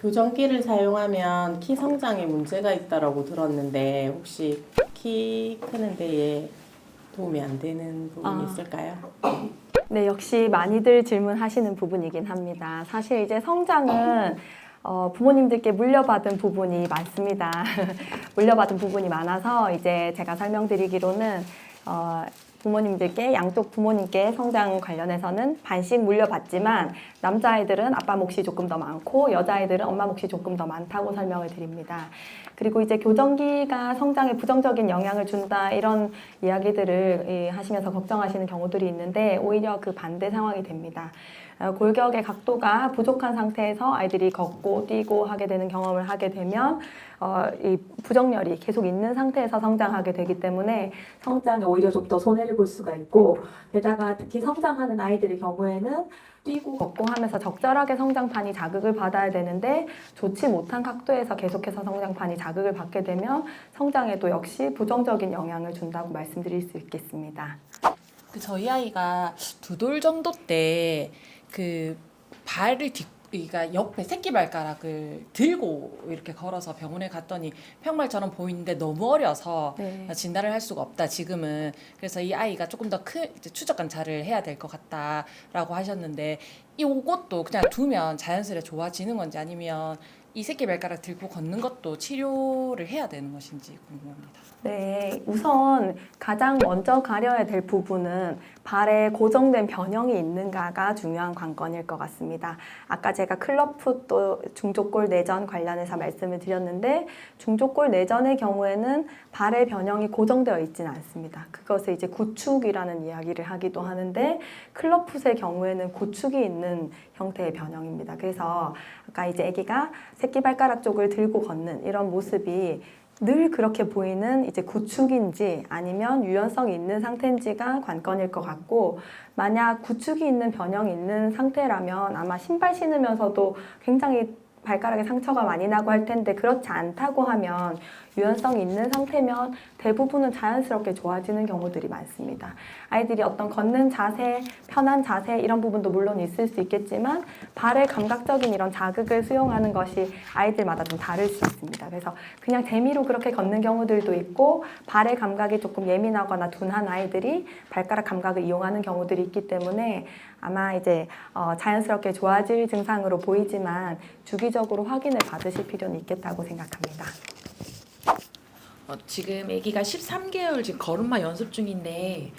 교정기를 사용하면 키 성장에 문제가 있다라고 들었는데 혹시 키 크는 데에 도움이 안 되는 부분이 있을까요? 네, 역시 많이들 질문하시는 부분이긴 합니다. 사실 이제 성장은 부모님들께 물려받은 부분이 많습니다. 물려받은 부분이 많아서 이제 제가 설명드리기로는 부모님들께 양쪽 부모님께 성장 관련해서는 반씩 물려받지만 남자아이들은 아빠 몫이 조금 더 많고 여자아이들은 엄마 몫이 조금 더 많다고 설명을 드립니다. 그리고 이제 교정기가 성장에 부정적인 영향을 준다 이런 이야기들을 하시면서 걱정하시는 경우들이 있는데 오히려 그 반대 상황이 됩니다. 골격의 각도가 부족한 상태에서 아이들이 걷고 뛰고 하게 되는 경험을 하게 되면 이 부정열이 계속 있는 상태에서 성장하게 되기 때문에 성장에 오히려 좀 더 손해를 볼 수가 있고, 게다가 특히 성장하는 아이들의 경우에는 뛰고 걷고 하면서 적절하게 성장판이 자극을 받아야 되는데 좋지 못한 각도에서 계속해서 성장판이 자극을 받게 되면 성장에도 역시 부정적인 영향을 준다고 말씀드릴 수 있겠습니다. 저희 아이가 2돌 정도 때 그 발을 그러니까 옆에 새끼발가락을 들고 이렇게 걸어서 병원에 갔더니 평말처럼 보이는데 너무 어려서 진단을 할 수가 없다 지금은. 그래서 이 아이가 조금 더 큰 추적 관찰을 해야 될 것 같다라고 하셨는데, 이것도 그냥 두면 자연스레 좋아지는 건지 아니면 이 새끼발가락 들고 걷는 것도 치료를 해야 되는 것인지 궁금합니다. 네, 우선 가장 먼저 가려야 될 부분은 발에 고정된 변형이 있는가가 중요한 관건일 것 같습니다. 아까 제가 클럽풋 또 중족골 내전 관련해서 말씀을 드렸는데 중족골 내전의 경우에는 발의 변형이 고정되어 있지는 않습니다. 그것을 이제 구축이라는 이야기를 하기도 하는데 클럽풋의 경우에는 고축이 있는 형태의 변형입니다. 그래서 아까 이제 아기가 새끼발가락 쪽을 들고 걷는 이런 모습이 늘 그렇게 보이는 이제 구축인지 아니면 유연성이 있는 상태인지가 관건일 것 같고, 만약 구축이 있는 변형이 있는 상태라면 아마 신발 신으면서도 굉장히 발가락에 상처가 많이 나고 할 텐데 그렇지 않다고 하면 유연성이 있는 상태면 대부분은 자연스럽게 좋아지는 경우들이 많습니다. 아이들이 어떤 걷는 자세, 편한 자세 이런 부분도 물론 있을 수 있겠지만 발의 감각적인 이런 자극을 수용하는 것이 아이들마다 좀 다를 수 있습니다. 그래서 그냥 재미로 그렇게 걷는 경우들도 있고 발의 감각이 조금 예민하거나 둔한 아이들이 발가락 감각을 이용하는 경우들이 있기 때문에 아마 이제 자연스럽게 좋아질 증상으로 보이지만 주기적으로 확인을 받으실 필요는 있겠다고 생각합니다. 지금 아기가 13개월 지금 걸음마 연습 중인데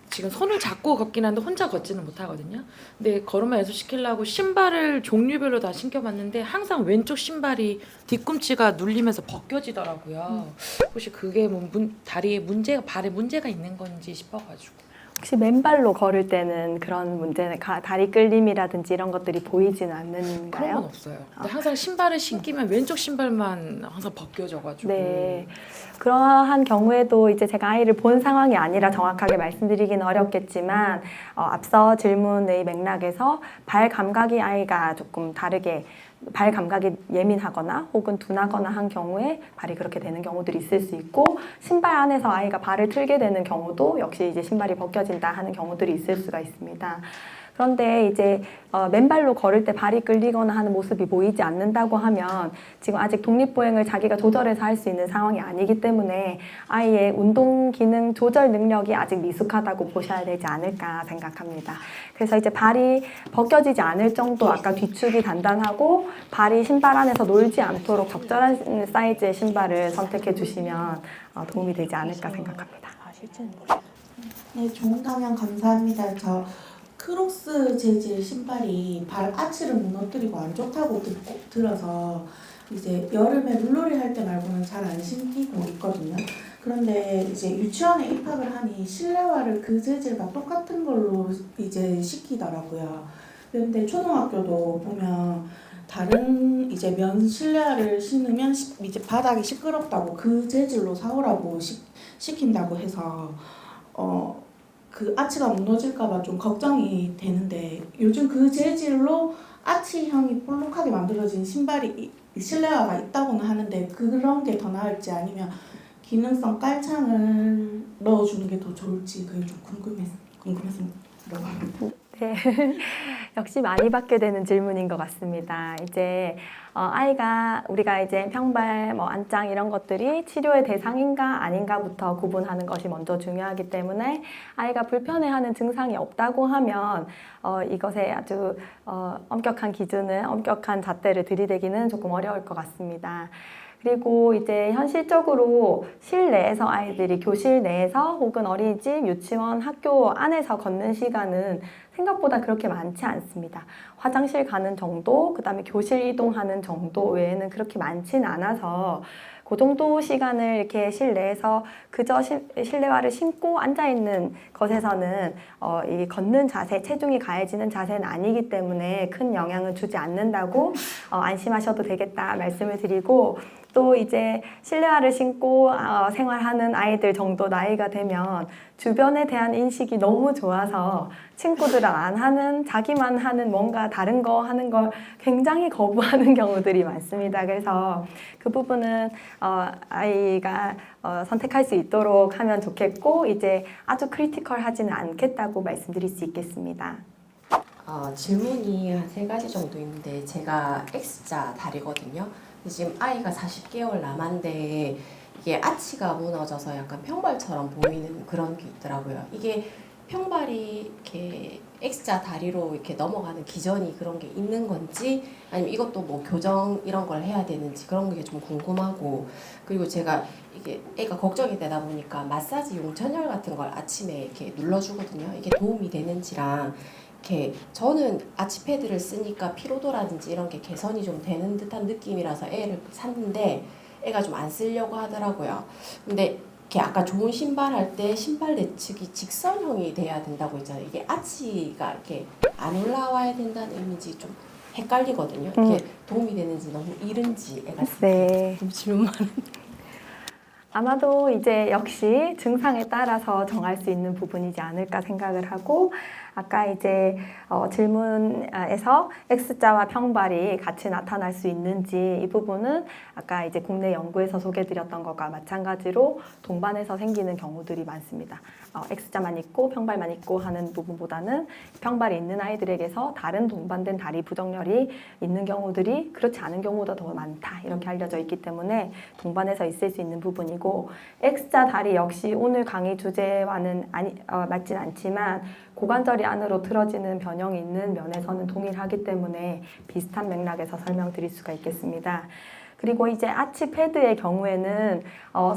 지금 손을 잡고 걷긴 하는데 혼자 걷지는 못하거든요. 근데 걸음마 연습 시키려고 신발을 종류별로 다 신겨봤는데 항상 왼쪽 신발이 뒤꿈치가 눌리면서 벗겨지더라고요. 혹시 그게 뭐 다리에 문제가 발에 문제가 있는 건지 싶어가지고. 혹시 맨발로 걸을 때는 그런 문제는 다리 끌림이라든지 이런 것들이 보이지는 그런 않는가요? 건 없어요. 근데 항상 신발을 신기면 왼쪽 신발만 항상 벗겨져가지고. 네. 그러한 경우에도 이제 제가 아이를 본 상황이 아니라 정확하게 말씀드리기는 어렵겠지만 앞서 질문의 맥락에서 발 감각이 아이가 조금 다르게 발 감각이 예민하거나 혹은 둔하거나 한 경우에 발이 그렇게 되는 경우들이 있을 수 있고, 신발 안에서 아이가 발을 틀게 되는 경우도 역시 이제 신발이 벗겨진다 하는 경우들이 있을 수가 있습니다. 그런데 이제 맨발로 걸을 때 발이 끌리거나 하는 모습이 보이지 않는다고 하면 지금 아직 독립보행을 자기가 조절해서 할 수 있는 상황이 아니기 때문에 아이의 운동 기능 조절 능력이 아직 미숙하다고 보셔야 되지 않을까 생각합니다. 그래서 이제 발이 벗겨지지 않을 정도, 아까 뒤축이 단단하고 발이 신발 안에서 놀지 않도록 적절한 사이즈의 신발을 선택해 주시면 도움이 되지 않을까 생각합니다. 실제는 모르겠어요. 네, 좋은 강연 감사합니다. 저 크록스 재질 신발이 발 아치를 무너뜨리고 안 좋다고 들어서 이제 여름에 물놀이 할 때 말고는 잘 안 신기고 있거든요. 그런데 이제 유치원에 입학을 하니 실내화를 그 재질과 똑같은 걸로 이제 시키더라고요. 그런데 초등학교도 보면 다른 이제 면 실내화를 신으면 이제 바닥이 시끄럽다고 그 재질로 사오라고 시킨다고 해서 그 아치가 무너질까봐 좀 걱정이 되는데, 요즘 그 재질로 아치형이 볼록하게 만들어진 신발이 실내화가 있다고는 하는데 그런 게 더 나을지 아니면 기능성 깔창을 넣어주는 게 더 좋을지 그게 좀 궁금해서 물어봅니다. 네, 역시 많이 받게 되는 질문인 것 같습니다. 이제 아이가 우리가 이제 평발, 뭐 안짱 이런 것들이 치료의 대상인가 아닌가부터 구분하는 것이 먼저 중요하기 때문에 아이가 불편해하는 증상이 없다고 하면 이것에 아주 엄격한 기준을, 엄격한 잣대를 들이대기는 조금 어려울 것 같습니다. 그리고 이제 현실적으로 실내에서 아이들이 교실 내에서 혹은 어린이집, 유치원, 학교 안에서 걷는 시간은 생각보다 그렇게 많지 않습니다. 화장실 가는 정도, 그 다음에 교실 이동하는 정도 외에는 그렇게 많진 않아서 그 정도 시간을 이렇게 실내에서 그저 실내화를 신고 앉아있는 것에서는 이 걷는 자세, 체중이 가해지는 자세는 아니기 때문에 큰 영향을 주지 않는다고 안심하셔도 되겠다 말씀을 드리고, 또 이제 실내화를 신고 생활하는 아이들 정도 나이가 되면 주변에 대한 인식이 너무 좋아서 친구들은 안 하는, 자기만 하는 뭔가 다른 거 하는 걸 굉장히 거부하는 경우들이 많습니다. 그래서 그 부분은 아이가 선택할 수 있도록 하면 좋겠고, 이제 아주 크리티컬하지는 않겠다고 말씀드릴 수 있겠습니다. 질문이 한 3가지 정도 있는데 제가 X자 다리거든요. 지금 아이가 40개월 남았는데 이게 아치가 무너져서 약간 평발처럼 보이는 그런 게 있더라고요. 이게 평발이 이렇게 X자 다리로 이렇게 넘어가는 기전이 그런 게 있는 건지, 아니면 이것도 뭐 교정 이런 걸 해야 되는지 그런 게 좀 궁금하고, 그리고 제가 이게 애가 걱정이 되다 보니까 마사지 용천열 같은 걸 아침에 이렇게 눌러주거든요. 이게 도움이 되는지랑, 이렇게 저는 아치 패드를 쓰니까 피로도라든지 이런 게 개선이 좀 되는 듯한 느낌이라서 애를 샀는데 애가 좀 안 쓰려고 하더라고요. 근데 이렇게 아까 좋은 신발 할 때 신발 내측이 직선형이 돼야 된다고 했잖아요. 이게 아치가 이렇게 안 올라와야 된다는 의미인지 좀 헷갈리거든요. 이게 도움이 되는지 너무 이른지 애가 네. 질문 많은. 아마도 이제 역시 증상에 따라서 정할 수 있는 부분이지 않을까 생각을 하고, 아까 이제 질문에서 X자와 평발이 같이 나타날 수 있는지 이 부분은 아까 이제 국내 연구에서 소개드렸던 것과 마찬가지로 동반해서 생기는 경우들이 많습니다. X자만 있고 평발만 있고 하는 부분보다는 평발이 있는 아이들에게서 다른 동반된 다리 부정렬이 있는 경우들이 그렇지 않은 경우보다 더 많다, 이렇게 알려져 있기 때문에 동반해서 있을 수 있는 부분이고, X자 다리 역시 오늘 강의 주제와는 맞진 않지만 고관절이 안으로 틀어지는 변형이 있는 면에서는 동일하기 때문에 비슷한 맥락에서 설명드릴 수가 있겠습니다. 그리고 이제 아치 패드의 경우에는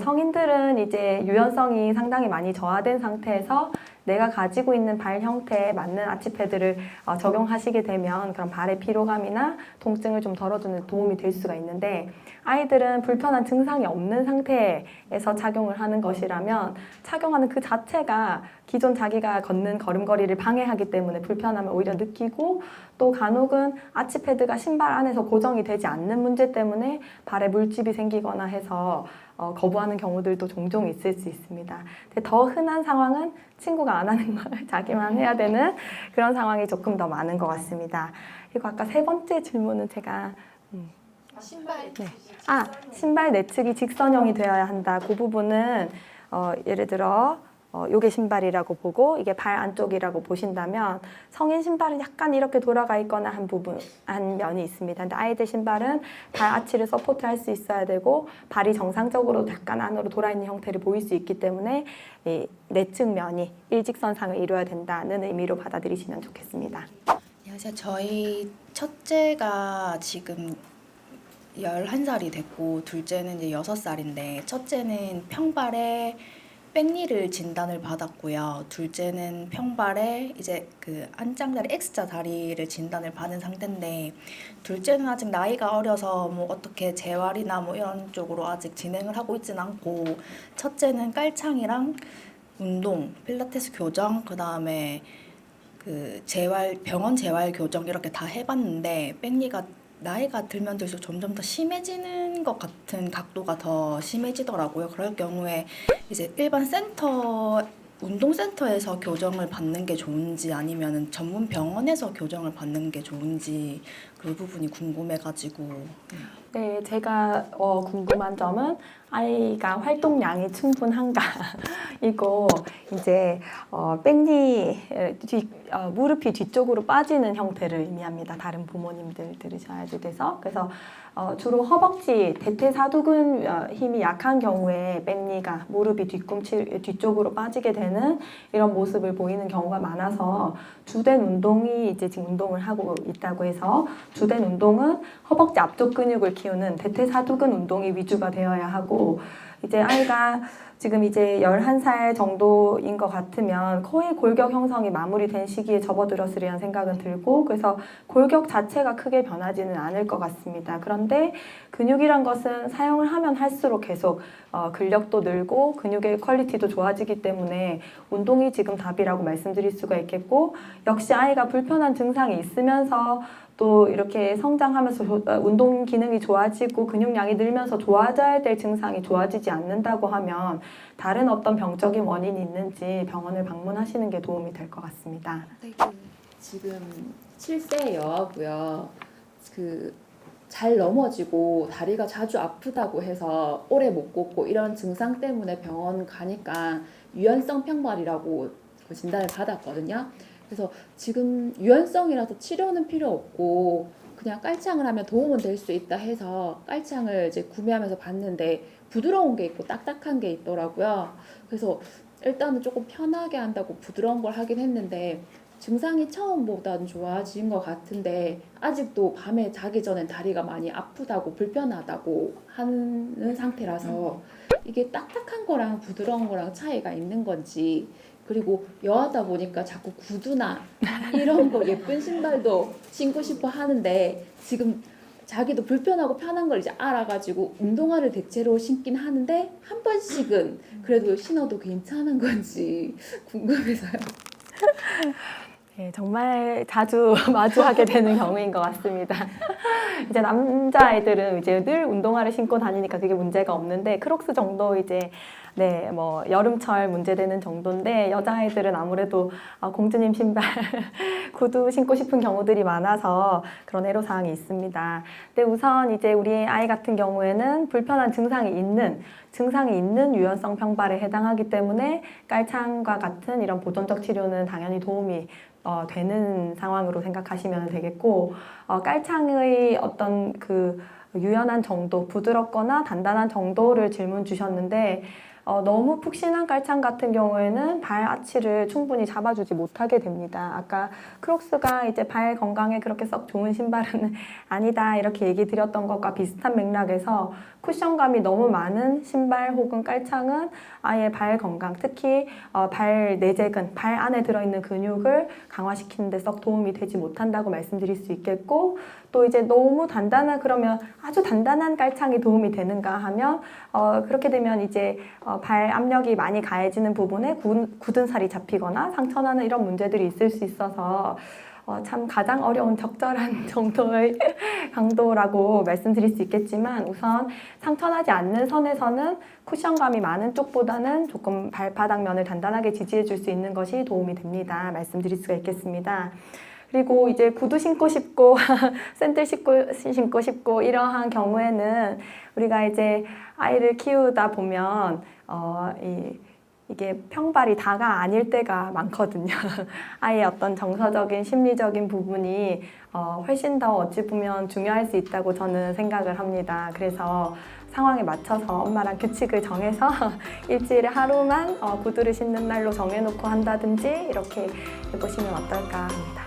성인들은 이제 유연성이 상당히 많이 저하된 상태에서 내가 가지고 있는 발 형태에 맞는 아치 패드를 적용하시게 되면 그런 발의 피로감이나 통증을 좀 덜어주는 도움이 될 수가 있는데, 아이들은 불편한 증상이 없는 상태에서 착용을 하는 것이라면 착용하는 그 자체가 기존 자기가 걷는 걸음걸이를 방해하기 때문에 불편함을 오히려 느끼고, 또 간혹은 아치 패드가 신발 안에서 고정이 되지 않는 문제 때문에 발에 물집이 생기거나 해서 거부하는 경우들도 종종 있을 수 있습니다. 근데 더 흔한 상황은 친구가 안 하는 걸 자기만 해야 되는 그런 상황이 조금 더 많은 것 같습니다. 그리고 아까 3번째 질문은 제가 신발 신발 내측이 직선형이 되어야 한다. 그 부분은 예를 들어 요게 신발이라고 보고 이게 발 안쪽이라고 보신다면, 성인 신발은 약간 이렇게 돌아가 있거나 한 면이 있습니다. 근데 아이들 신발은 발 아치를 서포트할 수 있어야 되고 발이 정상적으로 약간 안으로 돌아 있는 형태를 보일 수 있기 때문에 이 내측 면이 일직선상을 이루어야 된다는 의미로 받아들이시면 좋겠습니다. 안녕하세요. 저희 첫째가 지금 11살이 됐고 둘째는 이제 6살인데, 첫째는 평발에 백니를 진단을 받았고요. 둘째는 평발에 이제 그 안짱다리 X자 다리를 진단을 받은 상태인데, 둘째는 아직 나이가 어려서 뭐 어떻게 재활이나 뭐 이런 쪽으로 아직 진행을 하고 있진 않고, 첫째는 깔창이랑 운동, 필라테스 교정, 그 다음에 그 재활, 병원 재활 교정 이렇게 다 해봤는데 백니가 나이가 들면 들수록 점점 더 심해지는 것 같은, 각도가 더 심해지더라고요. 그럴 경우에 이제 일반 센터, 운동센터에서 교정을 받는 게 좋은지 아니면 전문 병원에서 교정을 받는 게 좋은지, 그 부분이 궁금해가지고. 네, 제가 궁금한 점은 아이가 활동량이 충분한가 이거 이제 백니 무릎이 뒤쪽으로 빠지는 형태를 의미합니다. 다른 부모님들 들으셔야 돼서 그래서 주로 허벅지 대퇴사두근 힘이 약한 경우에 백니가 무릎이 뒤쪽으로 빠지게 되는 이런 모습을 보이는 경우가 많아서 주된 운동이 이제 지금 운동을 하고 있다고 해서 주된 운동은 허벅지 앞쪽 근육을 키우는 대퇴사두근 운동이 위주가 되어야 하고 이제 아이가 지금 이제 11살 정도인 것 같으면 거의 골격 형성이 마무리된 시기에 접어들었으리란 생각은 들고 그래서 골격 자체가 크게 변하지는 않을 것 같습니다. 그런데 근육이란 것은 사용을 하면 할수록 계속 근력도 늘고 근육의 퀄리티도 좋아지기 때문에 운동이 지금 답이라고 말씀드릴 수가 있겠고 역시 아이가 불편한 증상이 있으면서 또 이렇게 성장하면서 운동 기능이 좋아지고 근육량이 늘면서 좋아져야 될 증상이 좋아지지 않는다고 하면 다른 어떤 병적인 원인이 있는지 병원을 방문하시는 게 도움이 될 것 같습니다. 지금 7세 여아고요. 잘 넘어지고 다리가 자주 아프다고 해서 오래 못 걷고 이런 증상 때문에 병원 가니까 유연성 평발이라고 진단을 받았거든요. 그래서 지금 유연성이라서 치료는 필요 없고 그냥 깔창을 하면 도움은 될 수 있다 해서 깔창을 이제 구매하면서 봤는데 부드러운 게 있고 딱딱한 게 있더라고요. 그래서 일단은 조금 편하게 한다고 부드러운 걸 하긴 했는데 증상이 처음보다는 좋아진 것 같은데 아직도 밤에 자기 전엔 다리가 많이 아프다고 불편하다고 하는 상태라서 이게 딱딱한 거랑 부드러운 거랑 차이가 있는 건지 그리고 여하다 보니까 자꾸 구두나 이런 거 예쁜 신발도 신고 싶어 하는데 지금 자기도 불편하고 편한 걸 이제 알아가지고 운동화를 대체로 신긴 하는데 한 번씩은 그래도 신어도 괜찮은 건지 궁금해서요. 네, 정말 자주 마주하게 되는 경우인 것 같습니다. 이제 남자아이들은 이제 늘 운동화를 신고 다니니까 그게 문제가 없는데 크록스 정도 이제 네, 뭐 여름철 문제되는 정도인데 여자아이들은 아무래도 공주님 신발, 구두 신고 싶은 경우들이 많아서 그런 애로사항이 있습니다. 근데 우선 이제 우리 아이 같은 경우에는 불편한 증상이 있는 유연성 평발에 해당하기 때문에 깔창과 같은 이런 보존적 치료는 당연히 도움이 되는 상황으로 생각하시면 되겠고 깔창의 어떤 그 유연한 정도, 부드럽거나 단단한 정도를 질문 주셨는데 너무 푹신한 깔창 같은 경우에는 발 아치를 충분히 잡아주지 못하게 됩니다. 아까 크록스가 이제 발 건강에 그렇게 썩 좋은 신발은 아니다 이렇게 얘기 드렸던 것과 비슷한 맥락에서 쿠션감이 너무 많은 신발 혹은 깔창은 아예 발 건강, 특히 발 내재근, 발 안에 들어있는 근육을 강화시키는 데 썩 도움이 되지 못한다고 말씀드릴 수 있겠고 또 이제 너무 단단한 그러면 아주 단단한 깔창이 도움이 되는가 하면 그렇게 되면 이제 발 압력이 많이 가해지는 부분에 굳은 살이 잡히거나 상처나는 이런 문제들이 있을 수 있어서 참 가장 어려운 적절한 정도의 강도라고 말씀드릴 수 있겠지만 우선 상처나지 않는 선에서는 쿠션감이 많은 쪽보다는 조금 발바닥면을 단단하게 지지해 줄 수 있는 것이 도움이 됩니다. 말씀드릴 수가 있겠습니다. 그리고 이제 구두 신고 싶고 샌들 신고 싶고 이러한 경우에는 우리가 이제 아이를 키우다 보면 이게 평발이 다가 아닐 때가 많거든요. 아이의 어떤 정서적인 심리적인 부분이 훨씬 더 어찌 보면 중요할 수 있다고 저는 생각을 합니다. 그래서 상황에 맞춰서 엄마랑 규칙을 정해서 일주일에 하루만 구두를 신는 날로 정해놓고 한다든지 이렇게 해보시면 어떨까 합니다.